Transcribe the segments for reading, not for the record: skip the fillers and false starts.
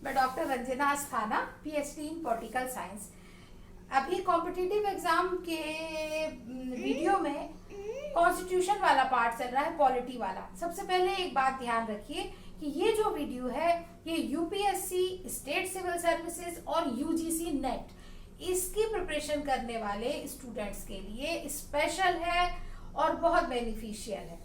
मैं doctor Ranjana Asthana, PhD in political science. अभी competitive exam के वीडियो में कॉन्स्टिट्यूशन वाला पार्ट चल रहा है, पॉलिटी वाला। सबसे पहले एक बात ध्यान रखिए कि ये जो वीडियो है ये यूपीएससी, स्टेट सिविल सर्विसेज और यूजीसी नेट इसकी प्रिपरेशन करने वाले स्टूडेंट्स के लिए स्पेशल है और बहुत बेनिफिशियल है।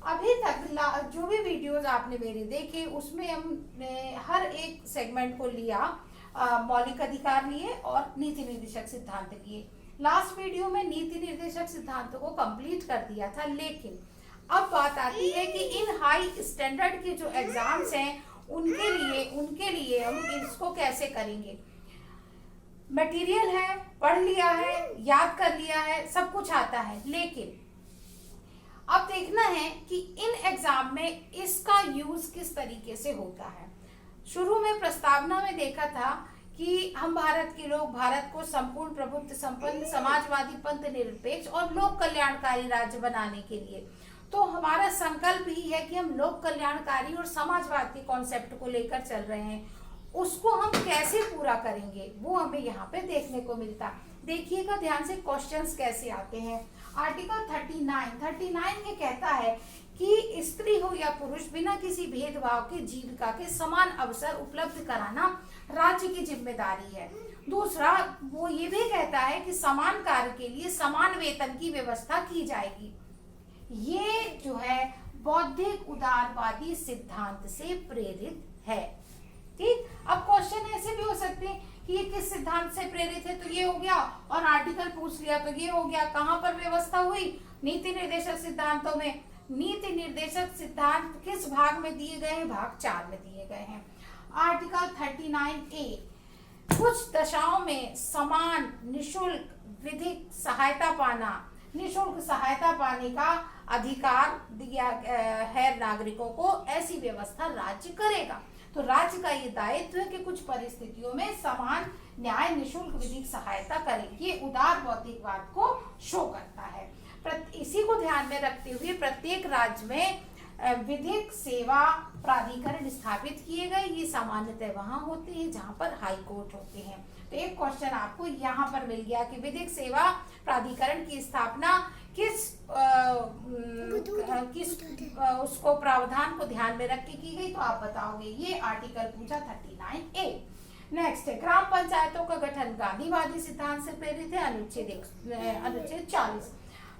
अभी तक जो भी वीडियोस आपने मेरे देखे उसमें हमने हर एक सेगमेंट को लिया, मौलिक अधिकार लिए और नीति निर्देशक सिद्धांत लिए। लास्ट वीडियो में नीति निर्देशक सिद्धांतों को कंप्लीट कर दिया था, लेकिन अब बात आती है कि इन हाई स्टैंडर्ड के जो एग्जाम्स हैं उनके लिए हम इसको कैसे करेंगे। मटेरियल है, पढ़ लिया है, याद कर लिया है, सब कुछ आता है, लेकिन अब देखना है कि इन एग्जाम में इसका यूज किस तरीके से होता है। शुरू में प्रस्तावना में देखा था कि हम भारत के लोग भारत को संपूर्ण प्रभुत्व संपन्न समाजवादी पंथ निरपेक्ष और लोक कल्याणकारी राज्य बनाने के लिए, तो हमारा संकल्प ही है कि हम लोक कल्याणकारी और समाजवाद के कॉन्सेप्ट को लेकर चल रहे हैं। उसको हम कैसे पूरा करेंगे वो हमें यहाँ पे देखने को मिलता। देखिएगा ध्यान से क्वेश्चंस कैसे आते हैं। आर्टिकल 39 ये कहता है कि स्त्री हो या पुरुष बिना किसी भेदभाव के जीविका के समान अवसर उपलब्ध कराना राज्य की जिम्मेदारी है। दूसरा वो ये भी कहता है कि समान कार्य के लिए समान वेतन की व्यवस्था की जाएगी। ये जो है बौद्धिक उदारवादी सिद्धांत से प्रेरित है। ठीक, अब क्वेश्चन ऐसे भी हो सकते हैं कि ये किस सिद्धांत से प्रेरित है, तो ये हो गया, और आर्टिकल पूछ लिया तो ये हो गया। कहां पर व्यवस्था हुई? नीति निर्देशक सिद्धांतों में। नीति निर्देशक सिद्धांत किस भाग में दिए गए हैं? भाग 4 में दिए गए हैं। आर्टिकल 39A, कुछ दशाओं में समान निशुल्क विधिक सहायता पाना, निशुल्क सहायता पाने का अधिकार दिया है नागरिकों को, ऐसी व्यवस्था राज्य करेगा। तो राज्य का ये दायित्व है कि कुछ परिस्थितियों में समान न्याय निशुल्क विधिक सहायता करे। ये उदार बौद्धिकवाद को शो करता है। इसी को ध्यान में रखते हुए प्रत्येक राज्य में विधिक सेवा प्राधिकरण स्थापित किए गए। ये सामान्यतः वहां होते हैं जहां पर हाई कोर्ट होते हैं। तो एक क्वेश्चन आपको यहाँ पर मिल गया कि विधिक सेवा प्राधिकरण की स्थापना किस उसको प्रावधान को ध्यान में रख के की गई, तो आप बताओगे। ये आर्टिकल पूछा 39A। नेक्स्ट है ग्राम पंचायतों का गठन गांधीवादी सिद्धांत से प्रेरित है। अनुच्छेद 40।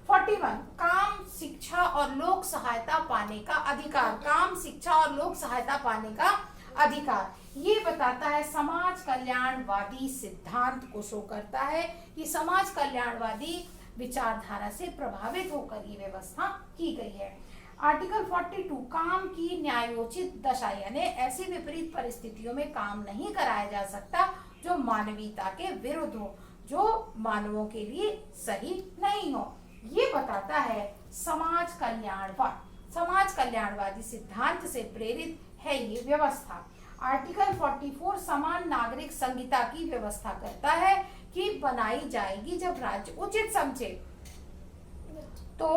41 काम, शिक्षा और लोक सहायता पाने का अधिकार। काम, शिक्षा और लोक सहायता पाने का अधिकार ये बताता है समाज कल्याणवादी सिद्धांत को शो करता है कि समाज कल्याणवादी विचारधारा से प्रभावित होकर ये व्यवस्था की गई है। आर्टिकल 42 काम की न्यायोचित दशा, यानी ऐसी विपरीत परिस्थितियों में काम नहीं कराया जा सकता जो मानवीयता के विरुद्ध हो, जो मानवों के लिए सही नहीं हो। ये बताता है समाज कल्याणवाद। समाज कल्याणवादी सिद्धांत से प्रेरित है ये व्यवस्था। आर्टिकल 44 समान नागरिक संहिता की व्यवस्था करता है कि बनाई जाएगी जब राज्य उचित समझे। तो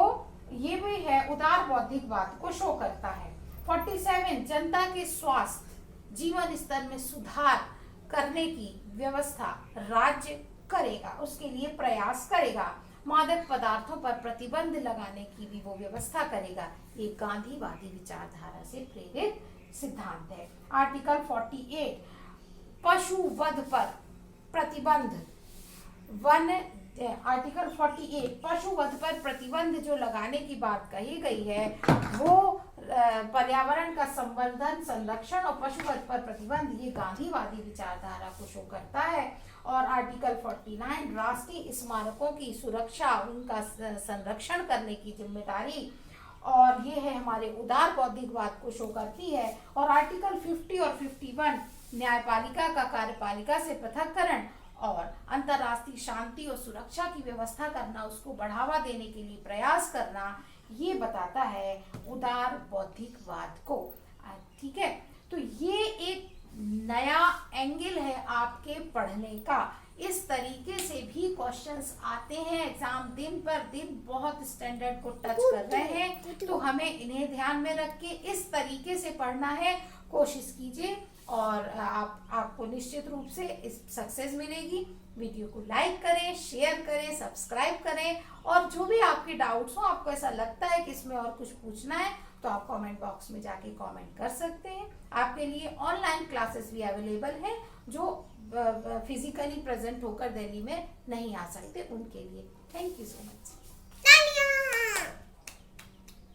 ये भी है उदार बौद्धिकवाद को शो करता है। 47 जनता के स्वास्थ्य जीवन स्तर में सुधार करने की व्यवस्था राज्य करेगा, उसके लिए प्रयास करेगा। मादक पदार्थों पर प्रतिबंध लगाने की भी वो व्यवस्था करेगा। ये गांधीवादी विचारधारा से प्रेरित सिद्धांत है। आर्टिकल 48 पशु वध पर प्रतिबंध। आर्टिकल 48 पशु वध पर प्रतिबंध जो लगाने की बात कही गई है वो पर्यावरण का संवर्धन, संरक्षण और पशु वध पर प्रतिबंध, ये गांधीवादी विचारधारा को शो करता है। और आर्टिकल 49 राष्ट्रीय स्मारकों की सुरक्षा, उनका संरक्षण करने की जिम्मेदारी, और ये है हमारे उदार बौद्धिकवाद को शो करती है। और आर्टिकल 50 और 51 न्यायपालिका का कार्यपालिका से पृथक्करण और अंतर्राष्ट्रीय शांति और सुरक्षा की व्यवस्था करना, उसको बढ़ावा देने के लिए प्रयास करना, ये बताता है उदार बौद्धिकवाद को। ठीक है, तो ये एक नया एंगल है आपके पढ़ने का। इस तरीके से भी क्वेश्चंस आते हैं एग्जाम, दिन पर दिन बहुत स्टैंडर्ड को टच कर रहे हैं, तो हमें इन्हें ध्यान में रख के इस तरीके से पढ़ना है। कोशिश कीजिए और आपको निश्चित रूप से इस सक्सेस मिलेगी। वीडियो को लाइक करें, शेयर करें, सब्सक्राइब करें, और जो भी आपके डाउट्स हो, आपको ऐसा लगता है कि इसमें और कुछ पूछना है, तो आप कमेंट बॉक्स में जाके कमेंट कर सकते हैं। आपके लिए ऑनलाइन क्लासेस भी अवेलेबल है जो फिजिकली प्रेजेंट होकर दिल्ली में नहीं आ सकते, उनके लिए। Thank you so much.